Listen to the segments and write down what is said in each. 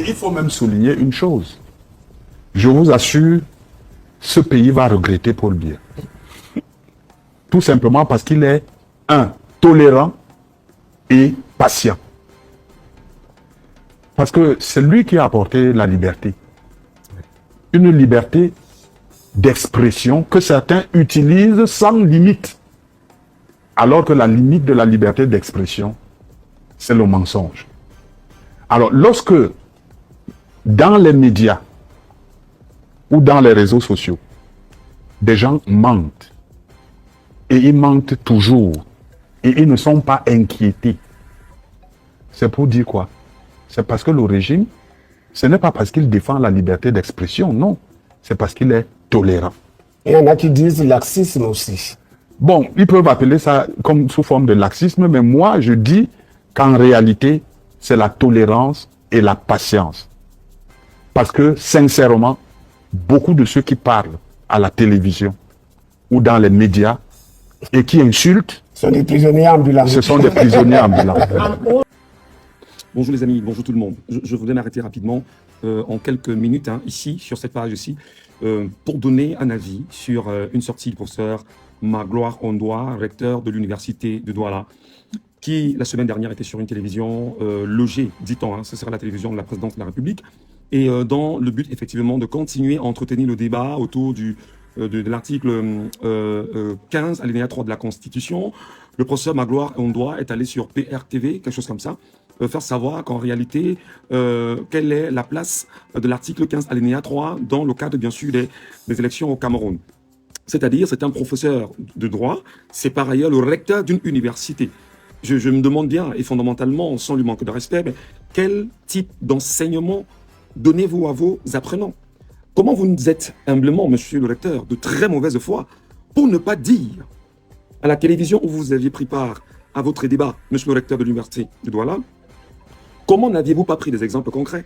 il faut même souligner une chose. Je vous assure, ce pays va regretter Paul Biya. Tout simplement parce qu'il est, tolérant et patient. Parce que c'est lui qui a apporté la liberté. Une liberté d'expression que certains utilisent sans limite. Alors que la limite de la liberté d'expression, c'est le mensonge. Alors, lorsque dans les médias ou dans les réseaux sociaux, des gens mentent, et ils mentent toujours, et ils ne sont pas inquiétés, c'est pour dire quoi? C'est parce que le régime, ce n'est pas parce qu'il défend la liberté d'expression, non. C'est parce qu'il est tolérant. Il y en a qui disent laxisme aussi. Bon, ils peuvent appeler ça comme sous forme de laxisme, mais moi, je dis qu'en réalité, c'est la tolérance et la patience. Parce que, sincèrement, beaucoup de ceux qui parlent à la télévision ou dans les médias et qui insultent, Ce sont des prisonniers ambulants. ce sont des prisonniers ambulants. Bonjour les amis, bonjour tout le monde. Je voudrais m'arrêter rapidement en quelques minutes ici, sur cette page ici, pour donner un avis sur une sortie du professeur Magloire Ondoa, recteur de l'université de Douala, qui la semaine dernière était sur une télévision logée, dit-on, ce sera la télévision de la présidence de la République, et dans le but effectivement de continuer à entretenir le débat autour de l'article 15, alinéa 3 de la Constitution. Le professeur Magloire Ondoa est allé sur PRTV, quelque chose comme ça, faire savoir qu'en réalité, quelle est la place de l'article 15 alinéa 3 dans le cadre, bien sûr, des élections au Cameroun. C'est-à-dire, c'est un professeur de droit, c'est par ailleurs le recteur d'une université. Je me demande bien, et fondamentalement, sans lui manquer de respect, mais quel type d'enseignement donnez-vous à vos apprenants? Comment vous nous êtes humblement, monsieur le recteur, de très mauvaise foi, pour ne pas dire à la télévision où vous aviez pris part à votre débat, monsieur le recteur de l'université de Douala, comment n'aviez-vous pas pris des exemples concrets?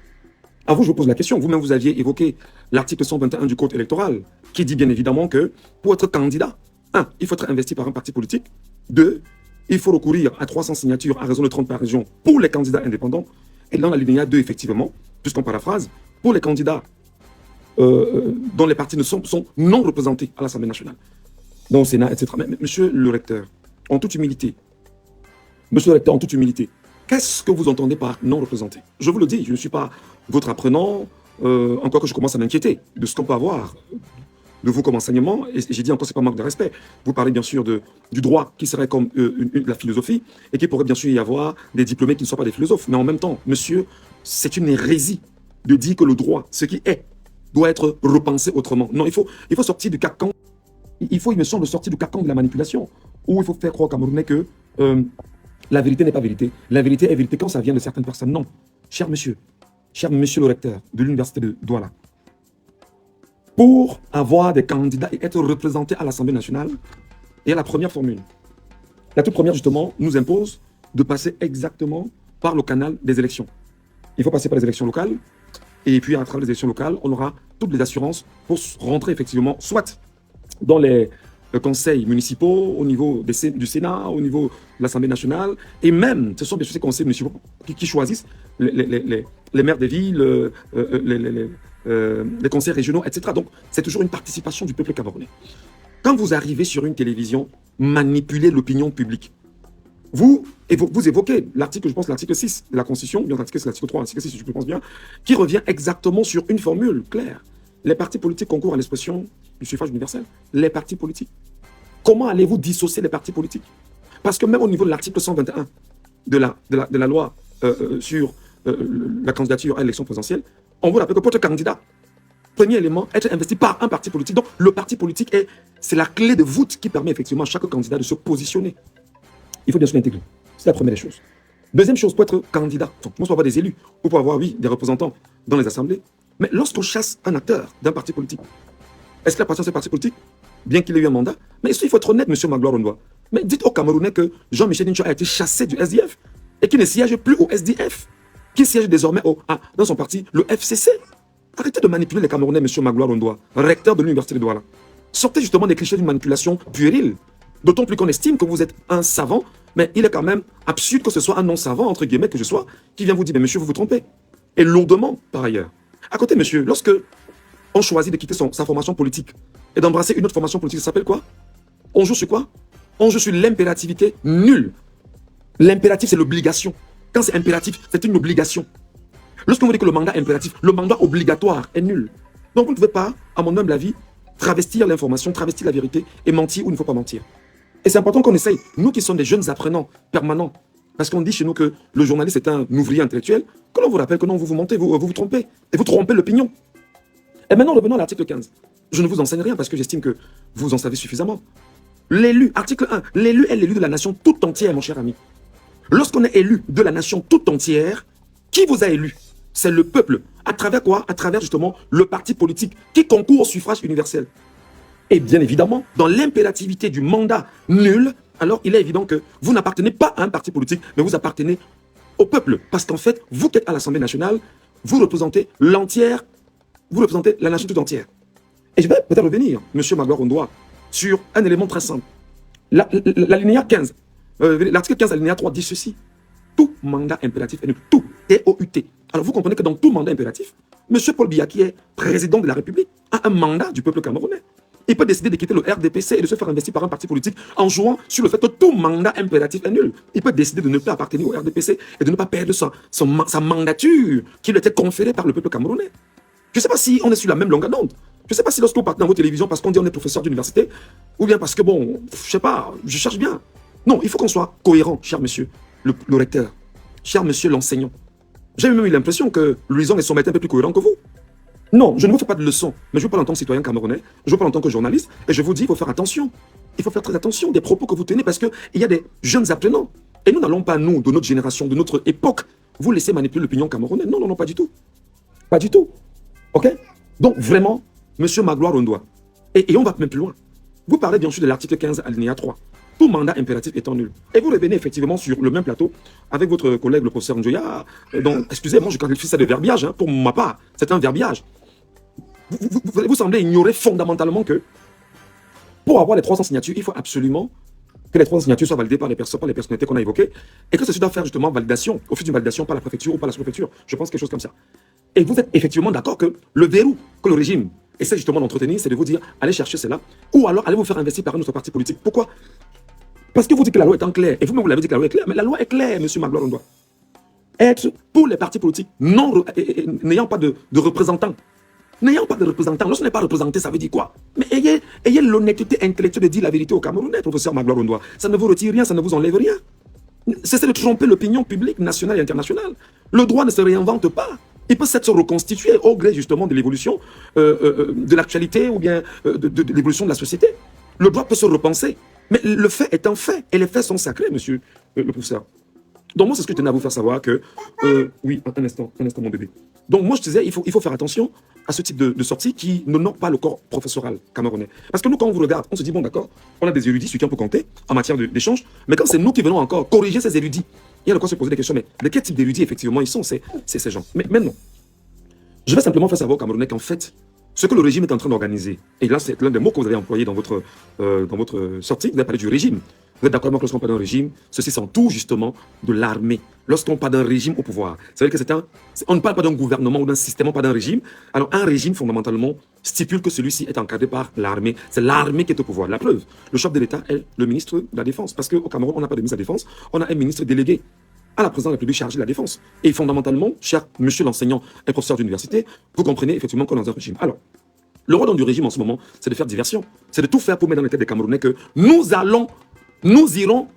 À vous, je vous pose la question. Vous-même, vous aviez évoqué l'article 121 du Code électoral, qui dit bien évidemment que pour être candidat, 1, il faut être investi par un parti politique. 2, il faut recourir à 300 signatures à raison de 30 par région pour les candidats indépendants. Et dans la ligne 2, effectivement, puisqu'on paraphrase, pour les candidats dont les partis sont non représentés à l'Assemblée nationale, dans le Sénat, etc. Mais, monsieur le recteur, en toute humilité, qu'est-ce que vous entendez par non représenté? Je vous le dis, je ne suis pas votre apprenant, encore que je commence à m'inquiéter de ce qu'on peut avoir de vous comme enseignement, et j'ai dit encore, c'est pas manque de respect. Vous parlez bien sûr du droit qui serait comme la philosophie, et qu'il pourrait bien sûr y avoir des diplômés qui ne soient pas des philosophes. Mais en même temps, monsieur, c'est une hérésie de dire que le droit, ce qui est, doit être repensé autrement. Non, il faut sortir du carcan. Il me semble, sortir du carcan de la manipulation, où il faut faire croire aux Camerounais que la vérité n'est pas vérité. La vérité est vérité quand ça vient de certaines personnes. Non. Cher monsieur le recteur de l'université de Douala, pour avoir des candidats et être représentés à l'Assemblée nationale, il y a la première formule. La toute première, justement, nous impose de passer exactement par le canal des élections. Il faut passer par les élections locales, et puis à travers les élections locales, on aura toutes les assurances pour rentrer effectivement, soit dans les conseils municipaux, au niveau du Sénat, au niveau de l'Assemblée nationale, et même, ce sont bien sûr ces conseils municipaux qui choisissent les maires des villes, les conseils régionaux, etc. Donc, c'est toujours une participation du peuple camerounais. Quand vous arrivez sur une télévision, manipulez l'opinion publique. Vous évoquez l'article, je pense, l'article 6 de la Constitution, bien l'article 3, l'article 6, je pense bien, qui revient exactement sur une formule claire. Les partis politiques concourent à l'expression du suffrage universel. Les partis politiques. Comment allez-vous dissocier les partis politiques? Parce que même au niveau de l'article 121 de la loi sur la candidature à l'élection présidentielle, on vous rappelle que pour être candidat, premier élément, être investi par un parti politique. Donc le parti politique, c'est la clé de voûte qui permet effectivement à chaque candidat de se positionner. Il faut bien sûr l'intégrer. C'est la première des choses. Deuxième chose, pour être candidat, on peut avoir des élus, ou pour avoir, oui, des représentants dans les assemblées. Mais lorsqu'on chasse un acteur d'un parti politique, est-ce qu'il appartient à ce parti politique? Bien qu'il ait eu un mandat. Mais il faut être honnête, monsieur Magloire Ondoa. Mais dites aux Camerounais que Jean-Michel Nincho a été chassé du SDF et qu'il ne siège plus au SDF, qu'il siège désormais dans son parti, le FCC. Arrêtez de manipuler les Camerounais, monsieur Magloire Ondoa, recteur de l'université de Douala. Sortez justement des clichés d'une manipulation puérile. D'autant plus qu'on estime que vous êtes un savant, mais il est quand même absurde que ce soit un non-savant, entre guillemets, que je sois, qui vient vous dire, mais monsieur, vous vous trompez. Et lourdement, par ailleurs. À côté, monsieur, lorsque on choisit de quitter sa formation politique et d'embrasser une autre formation politique, ça s'appelle quoi? On joue sur quoi? On joue sur l'impérativité nulle. L'impératif, c'est l'obligation. Quand c'est impératif, c'est une obligation. Lorsqu'on vous dit que le mandat impératif, le mandat obligatoire est nul. Donc vous ne pouvez pas, à mon humble avis, travestir l'information, travestir la vérité et mentir où il ne faut pas mentir. Et c'est important qu'on essaye, nous qui sommes des jeunes apprenants permanents, parce qu'on dit chez nous que le journaliste est un ouvrier intellectuel, que l'on vous rappelle que non, vous mentez, vous trompez, et vous trompez l'opinion. Et maintenant, revenons à l'article 15. Je ne vous enseigne rien parce que j'estime que vous en savez suffisamment. L'élu, article 1, l'élu est l'élu de la nation tout entière, mon cher ami. Lorsqu'on est élu de la nation tout entière, qui vous a élu? C'est le peuple. À travers quoi? À travers justement le parti politique qui concourt au suffrage universel. Et bien évidemment, dans l'impérativité du mandat nul, alors il est évident que vous n'appartenez pas à un parti politique, mais vous appartenez au peuple. Parce qu'en fait, vous qui êtes à l'Assemblée nationale, vous représentez l'entière, vous représentez la nation tout entière. Et je vais peut-être revenir, M. Magloire-Ondoa, sur un élément très simple. L'alinéa 15, l'article 15, alinéa 3 dit ceci. Tout mandat impératif est nul. Tout, T-O-U-T. Alors vous comprenez que dans tout mandat impératif, M. Paul Biya, qui est président de la République, a un mandat du peuple camerounais. Il peut décider de quitter le RDPC et de se faire investir par un parti politique en jouant sur le fait que tout mandat impératif est nul. Il peut décider de ne pas appartenir au RDPC et de ne pas perdre sa mandature qui lui était conférée par le peuple camerounais. Je ne sais pas si on est sur la même longueur d'onde. Je ne sais pas si lorsqu'on part dans vos télévisions parce qu'on dit on est professeur d'université ou bien parce que bon, je ne sais pas, je cherche bien. Non, il faut qu'on soit cohérent, cher monsieur le recteur, cher monsieur l'enseignant. J'ai même eu l'impression que Louison et son maître est un peu plus cohérent que vous. Non, je ne vous fais pas de leçons, mais je vous parle en tant que citoyen camerounais, je vous parle en tant que journaliste, et je vous dis, il faut faire attention. Il faut faire très attention des propos que vous tenez, parce qu'il y a des jeunes apprenants. Et nous n'allons pas, nous, de notre génération, de notre époque, vous laisser manipuler l'opinion camerounaise. Non, non, non, pas du tout. Pas du tout. OK? Donc, vraiment, monsieur Magloire-Ondoa, et on va même plus loin. Vous parlez bien sûr de l'article 15, alinéa 3. Tout mandat impératif étant nul. Et vous revenez effectivement sur le même plateau avec votre collègue, le professeur Njoya. Donc, excusez-moi, je qualifie ça de verbiage, hein, pour ma part. C'est un verbiage. Vous semblez ignorer fondamentalement que pour avoir les 300 signatures, il faut absolument que les 300 signatures soient validées par les personnalités qu'on a évoquées et que ceci doit faire justement validation, au fil d'une validation par la préfecture ou par la sous-préfecture. Je pense quelque chose comme ça. Et vous êtes effectivement d'accord que le verrou que le régime essaie justement d'entretenir, c'est de vous dire allez chercher cela ou alors allez vous faire investir par un autre parti politique. Pourquoi? Parce que vous dites que la loi est en clair. Et vous-même, vous l'avez dit que la loi est claire. Mais la loi est claire, monsieur Magloire-Ondoa. Être pour les partis politiques n'ayant pas de représentants. N'ayant pas de représentants. Lorsqu'on n'est pas représenté, ça veut dire quoi? Mais ayez l'honnêteté intellectuelle de dire la vérité aux Camerounais, professeur Magloire-Ondoa. Ça ne vous retire rien, ça ne vous enlève rien. Cessez de tromper l'opinion publique nationale et internationale. Le droit ne se réinvente pas. Il peut se reconstituer au gré justement de l'évolution de l'actualité ou bien de l'évolution de la société. Le droit peut se repenser. Mais le fait est un fait. Et les faits sont sacrés, monsieur le professeur. Donc moi, c'est ce que je tenais à vous faire savoir que... oui, un instant, mon bébé. Donc moi, je disais, il faut faire attention à ce type de sortie qui n'honore pas le corps professoral camerounais. Parce que nous, quand on vous regarde, on se dit, bon, d'accord, on a des érudits sur qui on peut compter en matière d'échange, mais quand c'est nous qui venons encore corriger ces érudits, il y a de quoi se poser des questions. Mais de quel type d'érudits, effectivement, ils sont, ces gens? Mais non. Je vais simplement faire savoir aux Camerounais qu'en fait, ce que le régime est en train d'organiser, et là, c'est l'un des mots que vous avez employé dans votre sortie, vous avez parlé du régime. Vous êtes d'accord avec moi que lorsqu'on parle d'un régime, ceci s'entoure justement de l'armée. Lorsqu'on parle d'un régime au pouvoir, ça veut dire que on ne parle pas d'un gouvernement ou d'un système, on parle d'un régime. Alors un régime, fondamentalement, stipule que celui-ci est encadré par l'armée. C'est l'armée qui est au pouvoir. La preuve, le chef de l'État est le ministre de la Défense. Parce qu'au Cameroun, on n'a pas de ministre de la Défense, on a un ministre délégué à la présidence de la République chargé de la Défense. Et fondamentalement, cher monsieur l'enseignant et professeur d'université, vous comprenez effectivement qu'on est dans un régime. Alors, le rôle du régime en ce moment, c'est de faire diversion. C'est de tout faire pour mettre dans la tête des Camerounais que nous irons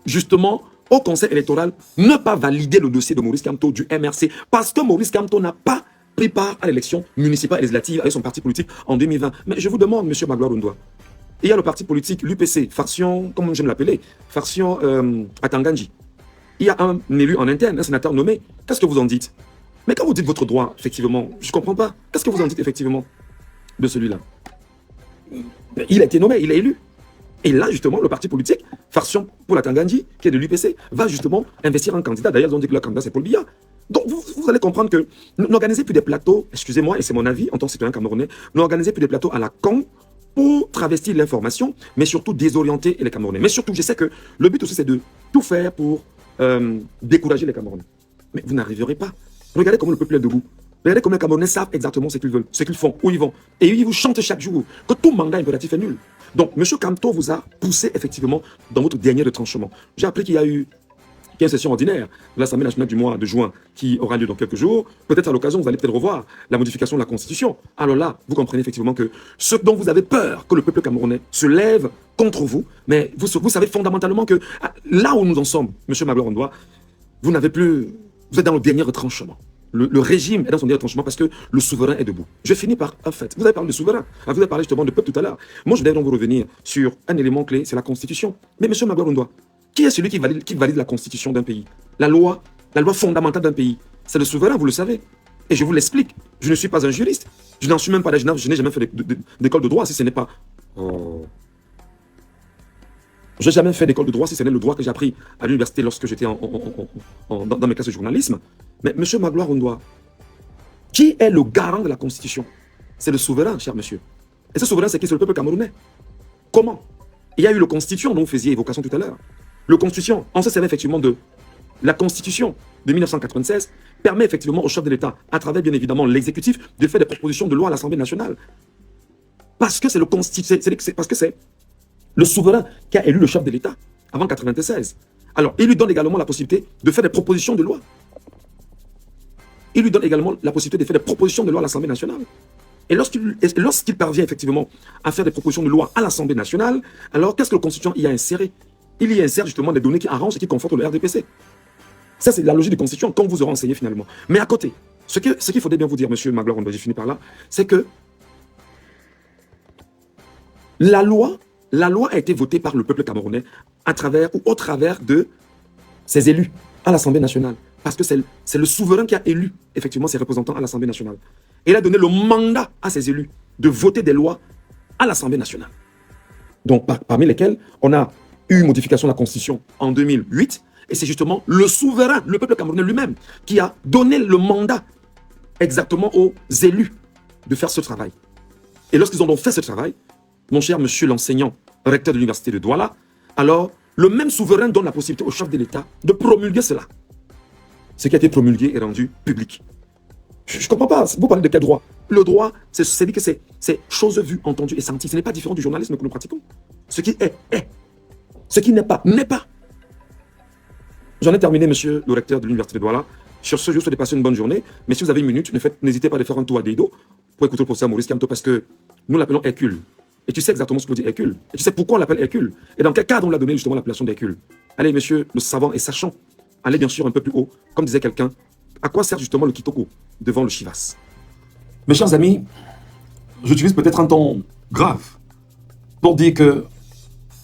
justement au conseil électoral ne pas valider le dossier de Maurice Kamto du MRC parce que Maurice Kamto n'a pas pris part à l'élection municipale et législative avec son parti politique en 2020. Mais je vous demande, monsieur Magloire-Ondoa, il y a le parti politique, l'UPC, faction, comme j'aime l'appeler, faction Atanganji. Il y a un élu en interne, un sénateur nommé. Qu'est-ce que vous en dites? Mais quand vous dites votre droit, effectivement, je ne comprends pas. Qu'est-ce que vous en dites effectivement de celui-là? Il a été nommé, il est élu. Et là, justement, le parti politique, faction pour la Tanganji, qui est de l'UPC, va justement investir un candidat. D'ailleurs, ils ont dit que leur candidat, c'est Paul Biya. Donc, vous allez comprendre que n'organisez plus des plateaux, excusez-moi, et c'est mon avis en tant que citoyen camerounais, n'organisez plus des plateaux à la con pour travestir l'information, mais surtout désorienter les Camerounais. Mais surtout, je sais que le but aussi, c'est de tout faire pour décourager les Camerounais. Mais vous n'arriverez pas. Regardez comment le peuple est debout. Regardez comment les Camerounais savent exactement ce qu'ils veulent, ce qu'ils font, où ils vont. Et ils vous chantent chaque jour que tout mandat impératif est nul. Donc, M. Kamto vous a poussé effectivement dans votre dernier retranchement. J'ai appris qu'il y a eu une session ordinaire de l'Assemblée nationale du mois de juin qui aura lieu dans quelques jours. Peut-être à l'occasion, vous allez peut-être revoir la modification de la Constitution. Alors là, vous comprenez effectivement que ce dont vous avez peur, que le peuple camerounais se lève contre vous, mais vous savez fondamentalement que là où nous en sommes, M. Magloire Ondoa, vous n'avez plus... Vous êtes dans le dernier retranchement. Le régime est dans son dernier retranchement parce que le souverain est debout. Je finis par un fait. Vous avez parlé de souverain. Vous avez parlé justement de peuple tout à l'heure. Moi, je voudrais donc vous revenir sur un élément clé, c'est la Constitution. Mais M. Magloire Ondoa, qui est celui qui valide la Constitution d'un pays? La loi fondamentale d'un pays. C'est le souverain, vous le savez. Et je vous l'explique. Je ne suis pas un juriste. Je n'en suis même pas, je n'ai jamais fait d'école de droit si ce n'est pas... Je n'ai jamais fait d'école de droit si ce n'est le droit que j'ai appris à l'université lorsque j'étais dans mes classes de journalisme. Mais M. Magloire Ondoa, qui est le garant de la Constitution? C'est le souverain, cher monsieur. Et ce souverain, c'est qui? C'est le peuple camerounais. Comment? Il y a eu le Constitution dont vous faisiez évocation tout à l'heure. Le Constitution, on se sert effectivement de la Constitution de 1996, permet effectivement au chef de l'État, à travers bien évidemment l'exécutif, de faire des propositions de loi à l'Assemblée nationale. Parce que c'est le parce que c'est le souverain qui a élu le chef de l'État avant 1996. Alors, il lui donne également la possibilité de faire des propositions de loi. Il lui donne également la possibilité de faire des propositions de loi à l'Assemblée nationale. Et lorsqu'il parvient effectivement à faire des propositions de loi à l'Assemblée nationale, alors qu'est-ce que le Constitution y a inséré? Il y insère justement des données qui arrangent et qui confortent le RDPC. Ça, c'est la logique du Constitution, comme vous aurez enseigné finalement. Mais à côté, ce qu'il faudrait bien vous dire, M. Magloire, j'ai fini par là, c'est que la loi a été votée par le peuple camerounais à travers ou au travers de ses élus à l'Assemblée nationale. Parce que c'est le souverain qui a élu effectivement ses représentants à l'Assemblée nationale. Et il a donné le mandat à ses élus de voter des lois à l'Assemblée nationale. Donc parmi lesquelles on a eu une modification de la Constitution en 2008. Et c'est justement le souverain, le peuple camerounais lui-même, qui a donné le mandat exactement aux élus de faire ce travail. Et lorsqu'ils ont donc fait ce travail, mon cher monsieur l'enseignant, recteur de l'université de Douala, alors le même souverain donne la possibilité au chef de l'État de promulguer cela. Ce qui a été promulgué est rendu public. Je ne comprends pas, vous parlez de quel droit? Le droit, c'est dit que c'est chose vue, entendue et sentie. Ce n'est pas différent du journalisme que nous pratiquons. Ce qui est, est. Ce qui n'est pas, n'est pas. J'en ai terminé, monsieur le recteur de l'université de Douala. Sur ce, je vous souhaite de passer une bonne journée. Mais si vous avez une minute, n'hésitez pas à faire un tour à Deido pour écouter le professeur Maurice Kamto parce que nous l'appelons Hercule. Et tu sais exactement ce que veut dire Hercule. Et tu sais pourquoi on l'appelle Hercule. Et dans quel cadre on l'a donné justement l'appellation d'Hercule. Allez, monsieur le savant et sachant, allez bien sûr un peu plus haut. Comme disait quelqu'un, à quoi sert justement le Kitoko devant le Chivas? Mes chers amis, j'utilise peut-être un ton grave pour dire que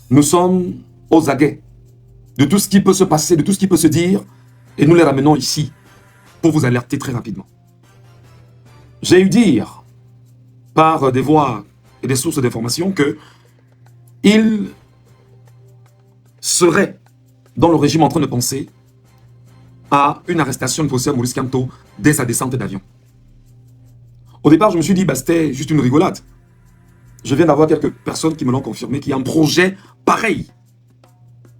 nous sommes aux aguets de tout ce qui peut se passer, de tout ce qui peut se dire, et nous les ramenons ici pour vous alerter très rapidement. J'ai eu dire par des voix et des sources d'information que il serait dans le régime en train de penser à une arrestation du professeur Maurice Kamto dès sa descente d'avion. Au départ, je me suis dit, c'était juste une rigolade. Je viens d'avoir quelques personnes qui me l'ont confirmé, qu'il y a un projet pareil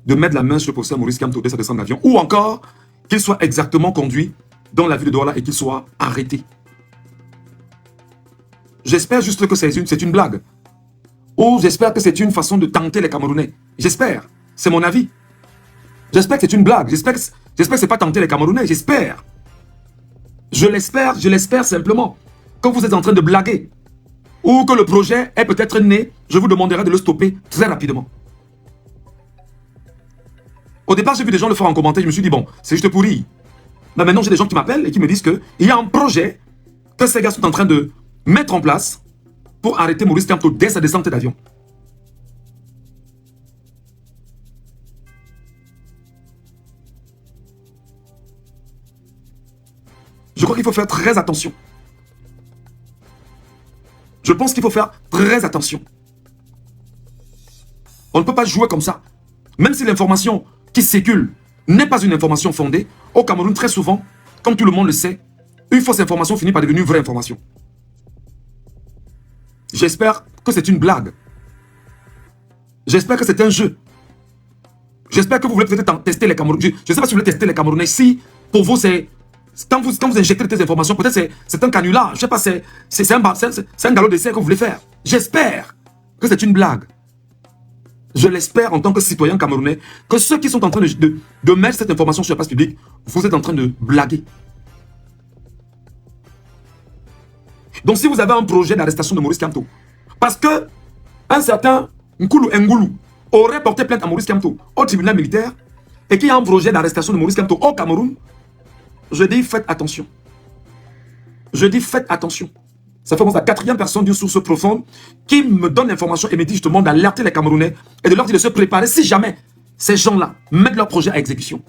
de mettre la main sur le professeur Maurice Kamto dès sa descente d'avion, ou encore qu'il soit exactement conduit dans la ville de Douala et qu'il soit arrêté. J'espère juste que c'est une blague. Ou j'espère que c'est une façon de tenter les Camerounais. J'espère. C'est mon avis. J'espère que c'est une blague. J'espère que ce n'est pas tenter les Camerounais. J'espère. Je l'espère simplement. Que vous êtes en train de blaguer. Ou que le projet est peut-être né. Je vous demanderai de le stopper très rapidement. Au départ, j'ai vu des gens le faire en commentaire. Je me suis dit, bon, c'est juste pourri. Mais maintenant, j'ai des gens qui m'appellent et qui me disent qu'il y a un projet que ces gars sont en train de mettre en place pour arrêter Maurice Kamto dès sa descente d'avion. Je crois qu'il faut faire très attention. Je pense qu'il faut faire très attention. On ne peut pas jouer comme ça. Même si l'information qui circule n'est pas une information fondée, au Cameroun, très souvent, comme tout le monde le sait, une fausse information finit par devenir une vraie information. J'espère que c'est une blague. J'espère que c'est un jeu. J'espère que vous voulez peut-être tester les Camerounais. Je ne sais pas si vous voulez tester les Camerounais. Si, pour vous, c'est quand vous injectez des informations, peut-être c'est un canular, je ne sais pas, c'est un galop d'essai que vous voulez faire. J'espère que c'est une blague. Je l'espère en tant que citoyen camerounais, que ceux qui sont en train de mettre cette information sur la place publique, vous êtes en train de blaguer. Donc si vous avez un projet d'arrestation de Maurice Kamto, parce que un certain Nkulu Ngoulou aurait porté plainte à Maurice Kamto au tribunal militaire, et qu'il y a un projet d'arrestation de Maurice Kamto au Cameroun, je dis faites attention. Je dis faites attention. Ça fait la 4e personne d'une source profonde qui me donne l'information et me dit justement d'alerter les Camerounais et de leur dire de se préparer si jamais ces gens-là mettent leur projet à exécution.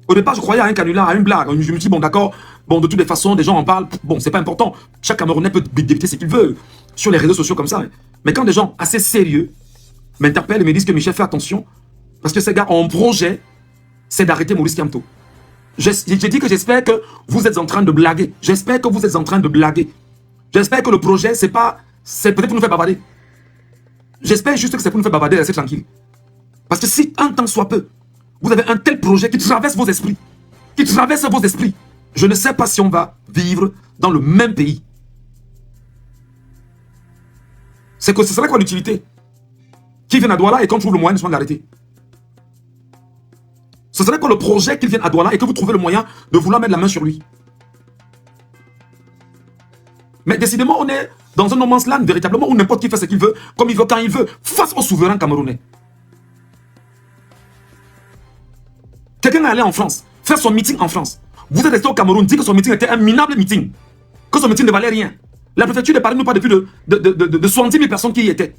Au départ, je croyais à un canular, à une blague. Je me dis, bon d'accord, bon de toutes les façons, des gens en parlent, bon c'est pas important. Chaque Camerounais peut débiter ce qu'il veut sur les réseaux sociaux comme ça. Mais quand des gens assez sérieux m'interpellent et me disent que Michel, fais attention, parce que ces gars ont un projet, c'est d'arrêter Maurice Kamto. J'ai dit que j'espère que vous êtes en train de blaguer. J'espère que vous êtes en train de blaguer. J'espère que le projet, c'est peut-être pour nous faire bavarder. J'espère juste que c'est pour nous faire bavarder et rester tranquille. Parce que si un temps soit peu, vous avez un tel projet qui traverse vos esprits, je ne sais pas si on va vivre dans le même pays. C'est que ce serait quoi l'utilité? Qui vient à Douala et qu'on trouve le moyen de l'arrêter? Ce serait quoi le projet qu'il vienne à Douala et que vous trouvez le moyen de vouloir mettre la main sur lui? Mais décidément, on est dans un no man's land, véritablement, où n'importe qui fait ce qu'il veut, comme il veut, quand il veut, face au souverain camerounais. Quelqu'un est allé en France, faire son meeting en France. Vous êtes resté au Cameroun, dit que son meeting était un minable meeting, que son meeting ne valait rien. La préfecture de Paris nous parle depuis de 70 000 personnes qui y étaient.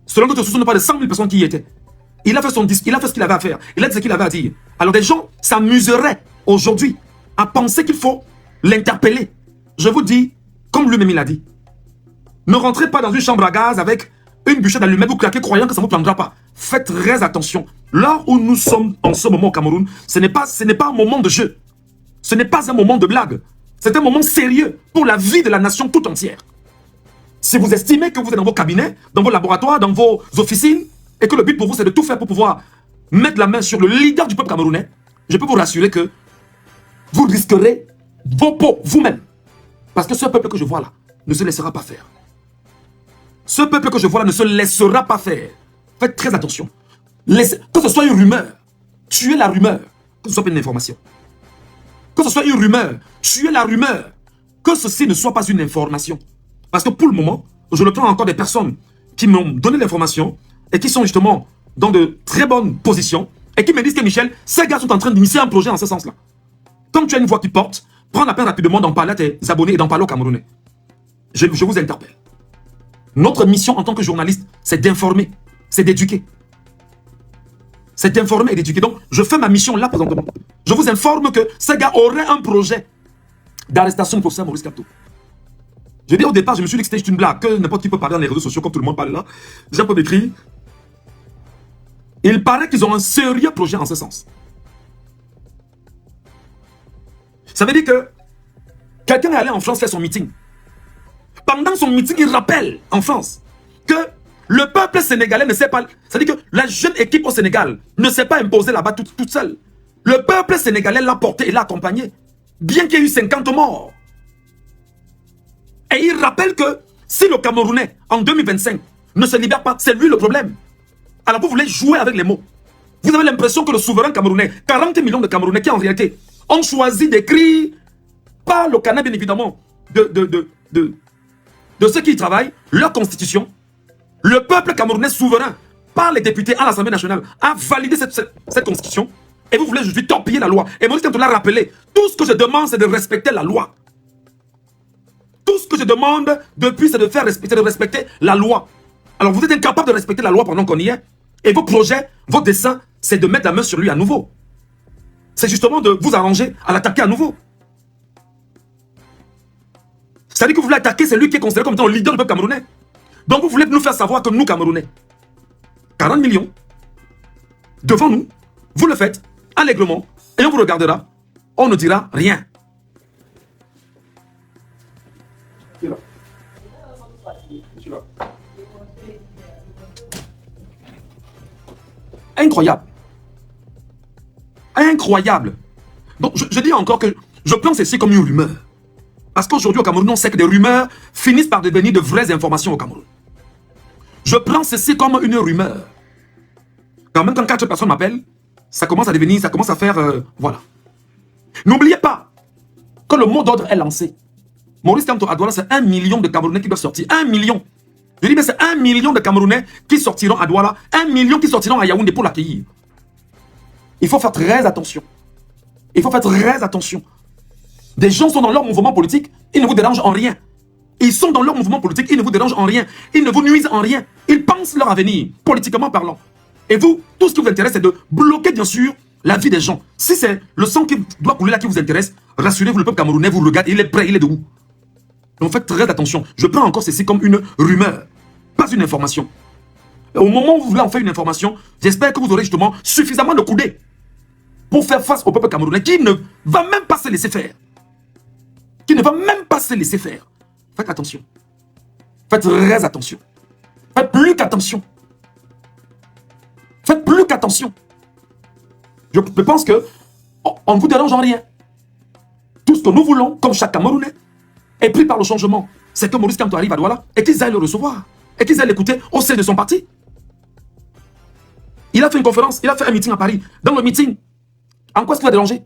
Selon notre source, nous parle de 100 000 personnes qui y étaient. Il a fait son disque, il a fait ce qu'il avait à faire, il a dit ce qu'il avait à dire. Alors des gens s'amuseraient aujourd'hui à penser qu'il faut l'interpeller. Je vous dis, comme lui-même il a dit, ne rentrez pas dans une chambre à gaz avec une bûchette d'allumettes, vous claquez croyant que ça ne vous prendra pas. Faites très attention. Là où nous sommes en ce moment au Cameroun, ce n'est pas un moment de jeu. Ce n'est pas un moment de blague. C'est un moment sérieux pour la vie de la nation tout entière. Si vous estimez que vous êtes dans vos cabinets, dans vos laboratoires, dans vos officines, et que le but pour vous c'est de tout faire pour pouvoir mettre la main sur le leader du peuple camerounais, je peux vous rassurer que vous risquerez vos peaux vous-même. Parce que ce peuple que je vois là ne se laissera pas faire. Ce peuple que je vois là ne se laissera pas faire. Faites très attention. Que ce soit une rumeur, tuez la rumeur. Que ce soit pas une information. Que ce soit une rumeur, tuez la rumeur. Que ceci ne soit pas une information. Parce que pour le moment, je le prends encore des personnes qui m'ont donné l'information et qui sont justement dans de très bonnes positions et qui me disent que Michel, ces gars sont en train d'initier un projet en ce sens-là. Comme tu as une voix qui porte, prends la peine rapidement d'en parler à tes abonnés et d'en parler aux Camerounais. Je vous interpelle. Notre mission en tant que journaliste, c'est d'informer, c'est d'éduquer. C'est d'informer et d'éduquer. Donc, je fais ma mission là présentement. Je vous informe que ces gars auraient un projet d'arrestation du professeur Maurice Kamto. Je dis au départ, je me suis dit que c'était une blague, que n'importe qui peut parler dans les réseaux sociaux comme tout le monde parle là. Les gens peuvent écrire. Il paraît qu'ils ont un sérieux projet en ce sens. Ça veut dire que quelqu'un est allé en France faire son meeting. Pendant son meeting, il rappelle en France que le peuple sénégalais ne sait pas... C'est-à-dire que la jeune équipe au Sénégal ne s'est pas imposée là-bas toute seule. Le peuple sénégalais l'a porté et l'a accompagné. Bien qu'il y ait eu 50 morts. Et il rappelle que si le Camerounais, en 2025, ne se libère pas, c'est lui le problème. Alors vous voulez jouer avec les mots. Vous avez l'impression que le souverain camerounais, 40 millions de Camerounais qui en réalité ont choisi d'écrire par le canal bien évidemment de ceux qui y travaillent, leur constitution, le peuple camerounais souverain, par les députés à l'Assemblée nationale, a validé cette constitution. Et vous voulez juste torpiller la loi. Et Maurice Kamto l'a rappelé. Tout ce que je demande, c'est de respecter la loi. Tout ce que je demande depuis, c'est de respecter la loi. Alors vous êtes incapable de respecter la loi pendant qu'on y est. Et vos projets, vos dessins, c'est de mettre la main sur lui à nouveau. C'est justement de vous arranger à l'attaquer à nouveau. C'est-à-dire que vous voulez attaquer celui qui est considéré comme étant le leader du peuple camerounais. Donc vous voulez nous faire savoir que nous, Camerounais, 40 millions, devant nous, vous le faites allègrement, et on vous regardera, on ne dira rien. Incroyable. Incroyable. Donc je dis encore que Je prends ceci comme une rumeur. Parce qu'aujourd'hui au Cameroun, on sait que des rumeurs finissent par devenir de vraies informations au Cameroun. Je prends ceci comme une rumeur. Quand même, quand 4 personnes m'appellent, ça commence à devenir, ça commence à faire... voilà. N'oubliez pas que le mot d'ordre est lancé. Maurice Kamto à Douala, c'est 1 million de Camerounais qui doivent sortir. 1 million. Je dis, mais c'est 1 million de Camerounais qui sortiront à Douala. 1 million qui sortiront à Yaoundé pour l'accueillir. Il faut faire très attention. Il faut faire très attention. Des gens sont dans leur mouvement politique, ils ne vous dérangent en rien. Ils sont dans leur mouvement politique, ils ne vous dérangent en rien. Ils ne vous nuisent en rien. Ils pensent leur avenir, politiquement parlant. Et vous, tout ce qui vous intéresse, c'est de bloquer, bien sûr, la vie des gens. Si c'est le sang qui doit couler là qui vous intéresse, rassurez-vous, le peuple camerounais vous regarde, il est prêt, il est debout. Donc faites très attention. Je prends encore ceci comme une rumeur, pas une information. Et au moment où vous voulez en faire une information, j'espère que vous aurez justement suffisamment de coudées pour faire face au peuple camerounais qui ne va même pas se laisser faire. Qui ne va même pas se laisser faire. Faites attention. Faites très attention. Faites plus qu'attention. Faites plus qu'attention. Je pense que on ne vous dérange en rien. Tout ce que nous voulons, comme chaque Camerounais, est pris par le changement. C'est que Maurice Kamto arrive à Douala et qu'ils aillent le recevoir. Et qu'ils aillent l'écouter au sein de son parti. Il a fait une conférence, il a fait un meeting à Paris. Dans le meeting, en quoi est-ce qu'il va déranger?